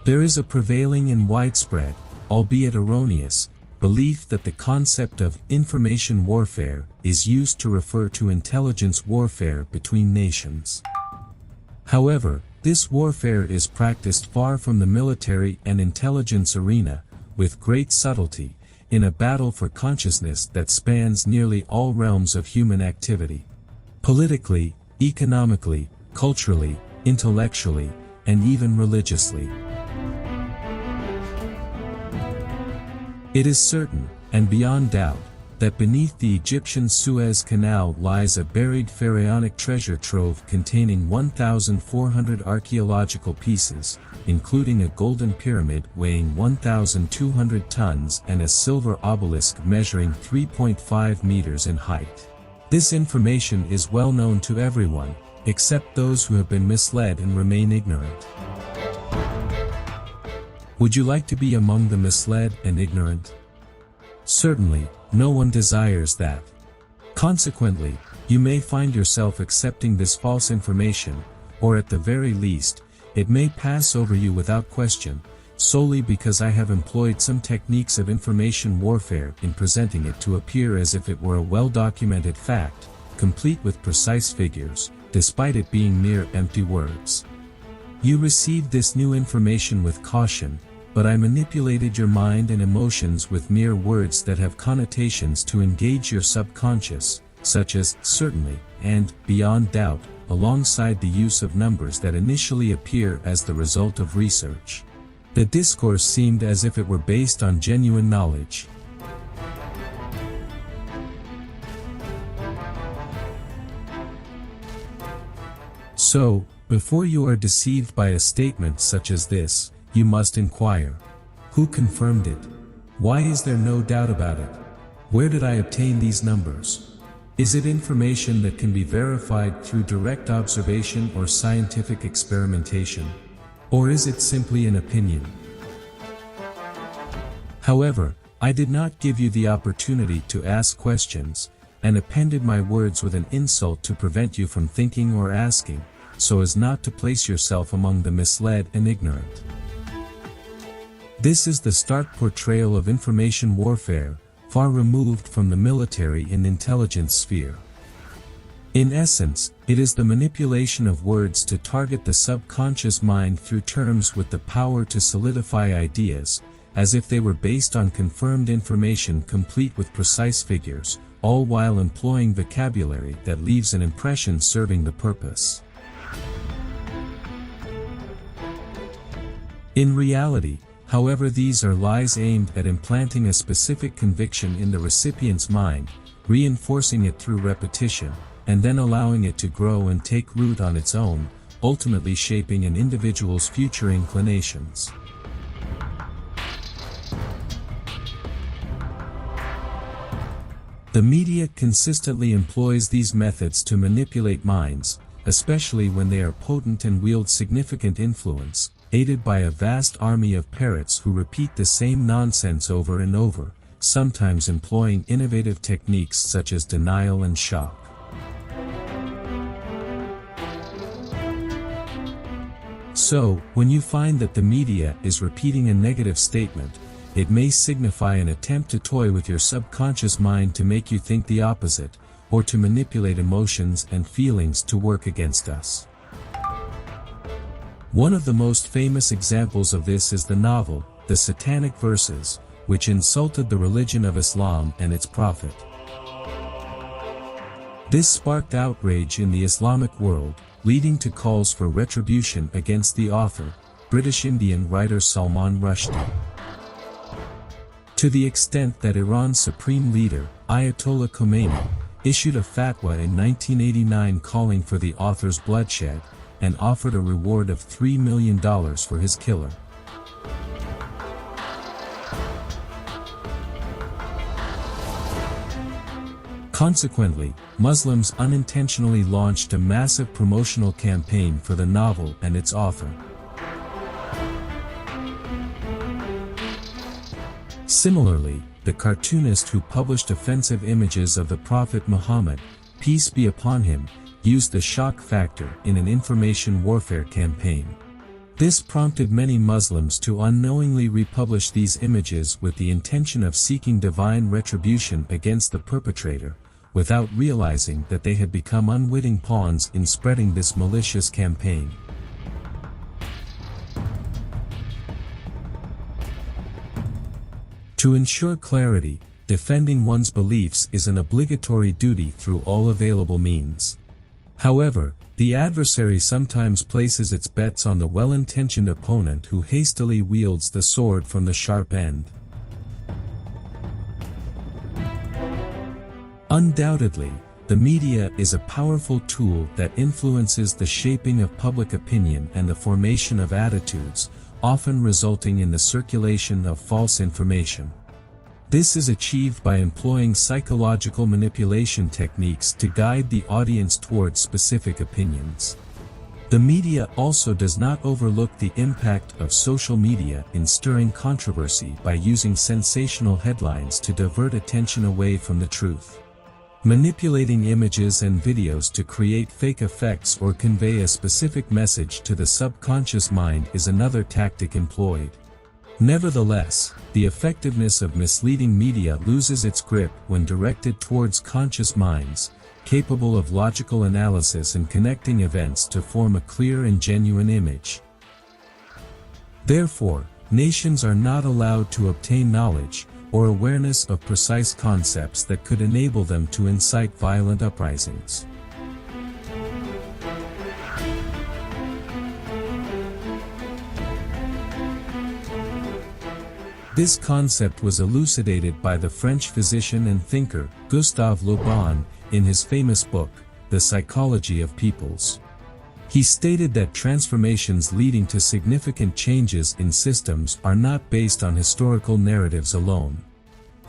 There is a prevailing and widespread, albeit erroneous, belief that the concept of information warfare is used to refer to intelligence warfare between nations. However, this warfare is practiced far from the military and intelligence arena, with great subtlety, in a battle for consciousness that spans nearly all realms of human activity. Politically, economically, culturally, intellectually, and even religiously. It is certain, and beyond doubt, that beneath the Egyptian Suez Canal lies a buried pharaonic treasure trove containing 1,400 archaeological pieces, including a golden pyramid weighing 1,200 tons and a silver obelisk measuring 3.5 meters in height. This information is well known to everyone, except those who have been misled and remain ignorant. Would you like to be among the misled and ignorant? Certainly, no one desires that. Consequently, you may find yourself accepting this false information, or at the very least, it may pass over you without question, solely because I have employed some techniques of information warfare in presenting it to appear as if it were a well-documented fact, complete with precise figures, despite it being mere empty words. You received this new information with caution, but I manipulated your mind and emotions with mere words that have connotations to engage your subconscious, such as certainly and beyond doubt, alongside the use of numbers that initially appear as the result of research. The discourse seemed as if it were based on genuine knowledge. So, before you are deceived by a statement such as this, you must inquire. Who confirmed it? Why is there no doubt about it? Where did I obtain these numbers? Is it information that can be verified through direct observation or scientific experimentation? Or is it simply an opinion? However, I did not give you the opportunity to ask questions, and appended my words with an insult to prevent you from thinking or asking, so as not to place yourself among the misled and ignorant. This is the stark portrayal of information warfare, far removed from the military and intelligence sphere. In essence, it is the manipulation of words to target the subconscious mind through terms with the power to solidify ideas, as if they were based on confirmed information complete with precise figures, all while employing vocabulary that leaves an impression serving the purpose. In reality, however, these are lies aimed at implanting a specific conviction in the recipient's mind, reinforcing it through repetition, and then allowing it to grow and take root on its own, ultimately shaping an individual's future inclinations. The media consistently employs these methods to manipulate minds, especially when they are potent and wield significant influence, aided by a vast army of parrots who repeat the same nonsense over and over, sometimes employing innovative techniques such as denial and shock. So, when you find that the media is repeating a negative statement, it may signify an attempt to toy with your subconscious mind to make you think the opposite, or to manipulate emotions and feelings to work against us. One of the most famous examples of this is the novel, The Satanic Verses, which insulted the religion of Islam and its prophet. This sparked outrage in the Islamic world, leading to calls for retribution against the author, British Indian writer Salman Rushdie. To the extent that Iran's supreme leader, Ayatollah Khomeini, issued a fatwa in 1989 calling for the author's bloodshed, and offered a reward of $3 million for his killer. Consequently, Muslims unintentionally launched a massive promotional campaign for the novel and its author. Similarly, the cartoonist who published offensive images of the Prophet Muhammad, peace be upon him, used the shock factor in an information warfare campaign. This prompted many Muslims to unknowingly republish these images with the intention of seeking divine retribution against the perpetrator, without realizing that they had become unwitting pawns in spreading this malicious campaign. To ensure clarity, defending one's beliefs is an obligatory duty through all available means. However, the adversary sometimes places its bets on the well-intentioned opponent who hastily wields the sword from the sharp end. Undoubtedly, the media is a powerful tool that influences the shaping of public opinion and the formation of attitudes, often resulting in the circulation of false information. This is achieved by employing psychological manipulation techniques to guide the audience towards specific opinions. The media also does not overlook the impact of social media in stirring controversy by using sensational headlines to divert attention away from the truth. Manipulating images and videos to create fake effects or convey a specific message to the subconscious mind is another tactic employed. Nevertheless, the effectiveness of misleading media loses its grip when directed towards conscious minds, capable of logical analysis and connecting events to form a clear and genuine image. Therefore, nations are not allowed to obtain knowledge or awareness of precise concepts that could enable them to incite violent uprisings. This concept was elucidated by the French physician and thinker, Gustave Le Bon, in his famous book, The Psychology of Peoples. He stated that transformations leading to significant changes in systems are not based on historical narratives alone.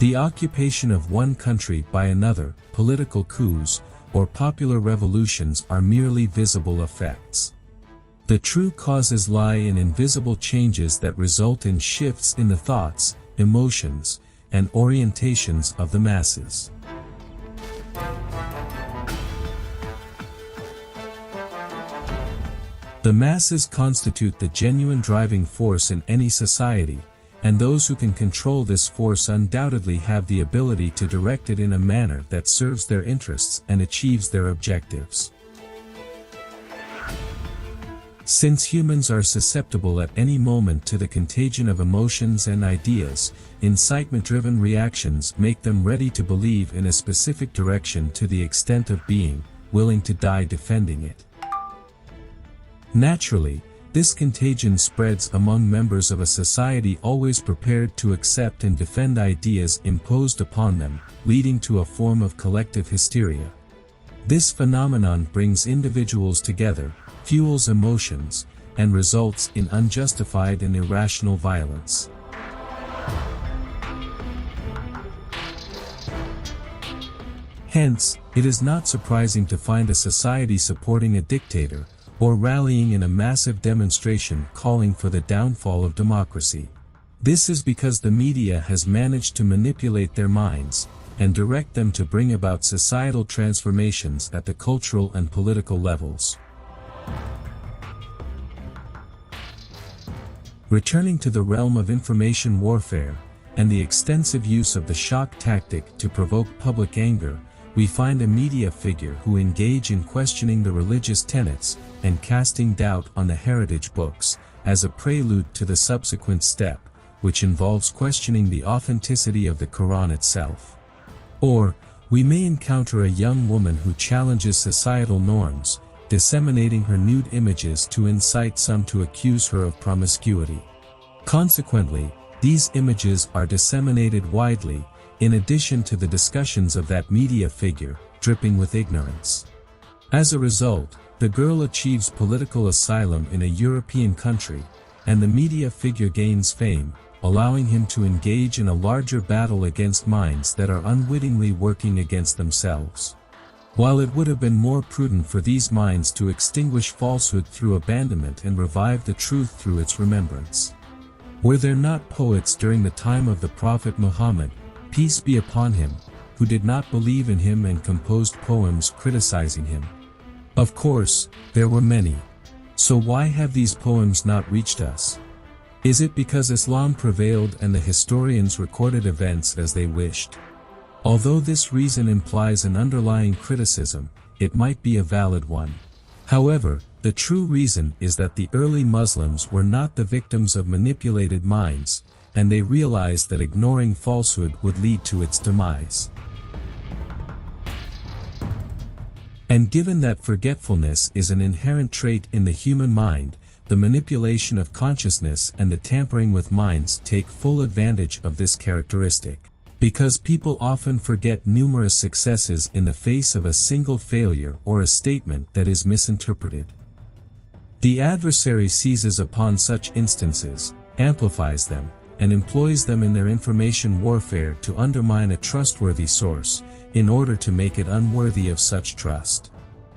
The occupation of one country by another, political coups, or popular revolutions are merely visible effects. The true causes lie in invisible changes that result in shifts in the thoughts, emotions, and orientations of the masses. The masses constitute the genuine driving force in any society, and those who can control this force undoubtedly have the ability to direct it in a manner that serves their interests and achieves their objectives. Since humans are susceptible at any moment to the contagion of emotions and ideas, incitement-driven reactions make them ready to believe in a specific direction to the extent of being willing to die defending it. Naturally, this contagion spreads among members of a society always prepared to accept and defend ideas imposed upon them, leading to a form of collective hysteria. This phenomenon brings individuals together, fuels emotions, and results in unjustified and irrational violence. Hence, it is not surprising to find a society supporting a dictator, or rallying in a massive demonstration calling for the downfall of democracy. This is because the media has managed to manipulate their minds, and direct them to bring about societal transformations at the cultural and political levels. Returning to the realm of information warfare, and the extensive use of the shock tactic to provoke public anger, we find a media figure who engage in questioning the religious tenets, and casting doubt on the heritage books, as a prelude to the subsequent step, which involves questioning the authenticity of the Quran itself. Or, we may encounter a young woman who challenges societal norms, disseminating her nude images to incite some to accuse her of promiscuity. Consequently, these images are disseminated widely, in addition to the discussions of that media figure, dripping with ignorance. As a result, the girl achieves political asylum in a European country, and the media figure gains fame, allowing him to engage in a larger battle against minds that are unwittingly working against themselves. While it would have been more prudent for these minds to extinguish falsehood through abandonment and revive the truth through its remembrance. Were there not poets during the time of the Prophet Muhammad, peace be upon him, who did not believe in him and composed poems criticizing him? Of course, there were many. So why have these poems not reached us? Is it because Islam prevailed and the historians recorded events as they wished? Although this reason implies an underlying criticism, it might be a valid one. However, the true reason is that the early Muslims were not the victims of manipulated minds, and they realized that ignoring falsehood would lead to its demise. And given that forgetfulness is an inherent trait in the human mind, the manipulation of consciousness and the tampering with minds take full advantage of this characteristic. Because people often forget numerous successes in the face of a single failure or a statement that is misinterpreted. The adversary seizes upon such instances, amplifies them, and employs them in their information warfare to undermine a trustworthy source, in order to make it unworthy of such trust.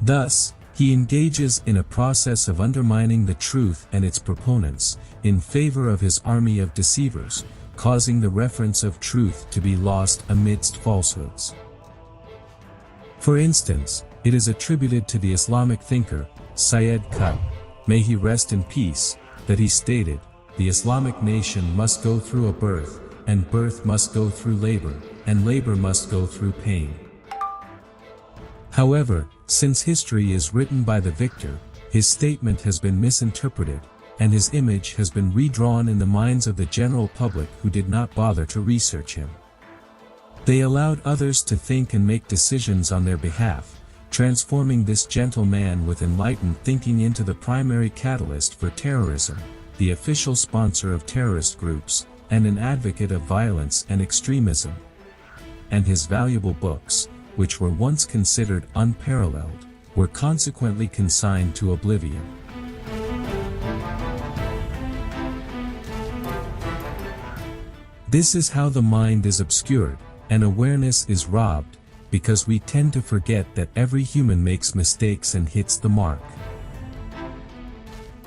Thus, he engages in a process of undermining the truth and its proponents, in favor of his army of deceivers, causing the reference of truth to be lost amidst falsehoods. For instance, it is attributed to the Islamic thinker, Syed Qutb, may he rest in peace, that he stated, "The Islamic nation must go through a birth, and birth must go through labor, and labor must go through pain." However, since history is written by the victor, his statement has been misinterpreted, and his image has been redrawn in the minds of the general public who did not bother to research him. They allowed others to think and make decisions on their behalf, transforming this gentle man with enlightened thinking into the primary catalyst for terrorism, the official sponsor of terrorist groups, and an advocate of violence and extremism. And his valuable books, which were once considered unparalleled, were consequently consigned to oblivion. This is how the mind is obscured, and awareness is robbed, because we tend to forget that every human makes mistakes and hits the mark.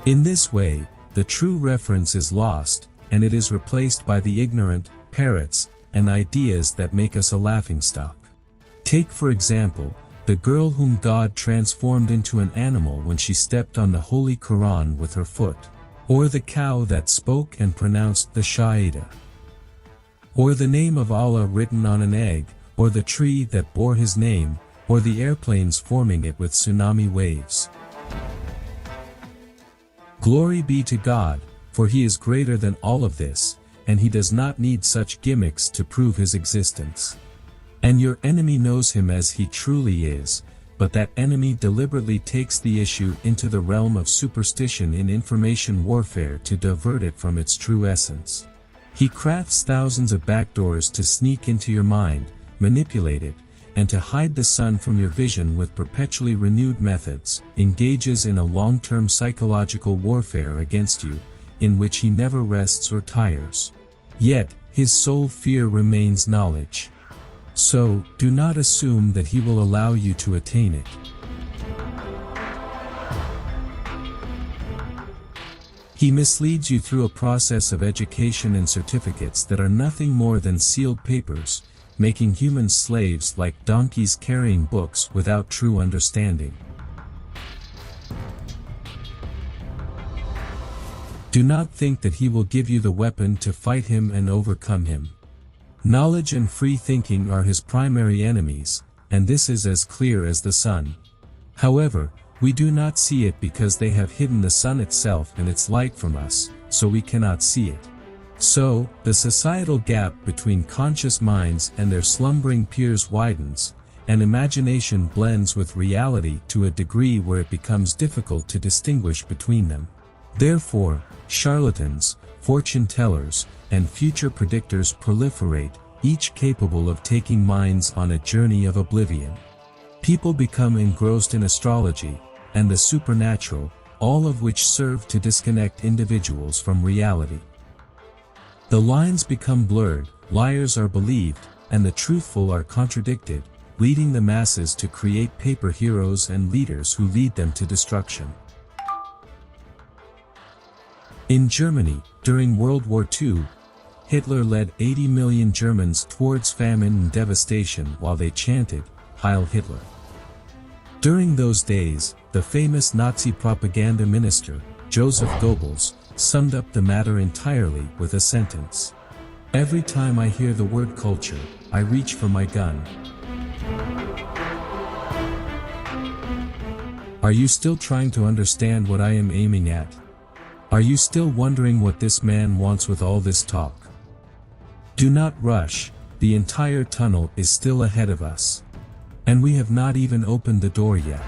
In this way, the true reference is lost, and it is replaced by the ignorant, parrots, and ideas that make us a laughingstock. Take for example, the girl whom God transformed into an animal when she stepped on the Holy Quran with her foot, or the cow that spoke and pronounced the Shahida, or the name of Allah written on an egg, or the tree that bore his name, or the airplanes forming it with tsunami waves. Glory be to God, for he is greater than all of this, and he does not need such gimmicks to prove his existence. And your enemy knows him as he truly is, but that enemy deliberately takes the issue into the realm of superstition in information warfare to divert it from its true essence. He crafts thousands of backdoors to sneak into your mind, manipulate it, and to hide the sun from your vision with perpetually renewed methods, engages in a long-term psychological warfare against you, in which he never rests or tires. Yet, his sole fear remains knowledge. So, do not assume that he will allow you to attain it. He misleads you through a process of education and certificates that are nothing more than sealed papers, making humans slaves like donkeys carrying books without true understanding. Do not think that he will give you the weapon to fight him and overcome him. Knowledge and free thinking are his primary enemies, and this is as clear as the sun. However, we do not see it because they have hidden the sun itself and its light from us, so we cannot see it. So, the societal gap between conscious minds and their slumbering peers widens, and imagination blends with reality to a degree where it becomes difficult to distinguish between them. Therefore, charlatans, fortune tellers, and future predictors proliferate, each capable of taking minds on a journey of oblivion. People become engrossed in astrology, and the supernatural, all of which serve to disconnect individuals from reality. The lines become blurred, liars are believed, and the truthful are contradicted, leading the masses to create paper heroes and leaders who lead them to destruction. In Germany, during World War II, Hitler led 80 million Germans towards famine and devastation while they chanted, "Heil Hitler." During those days, the famous Nazi propaganda minister, Joseph Goebbels, summed up the matter entirely with a sentence. Every time I hear the word culture, I reach for my gun. Are you still trying to understand what I am aiming at? Are you still wondering what this man wants with all this talk? Do not rush, the entire tunnel is still ahead of us. And we have not even opened the door yet.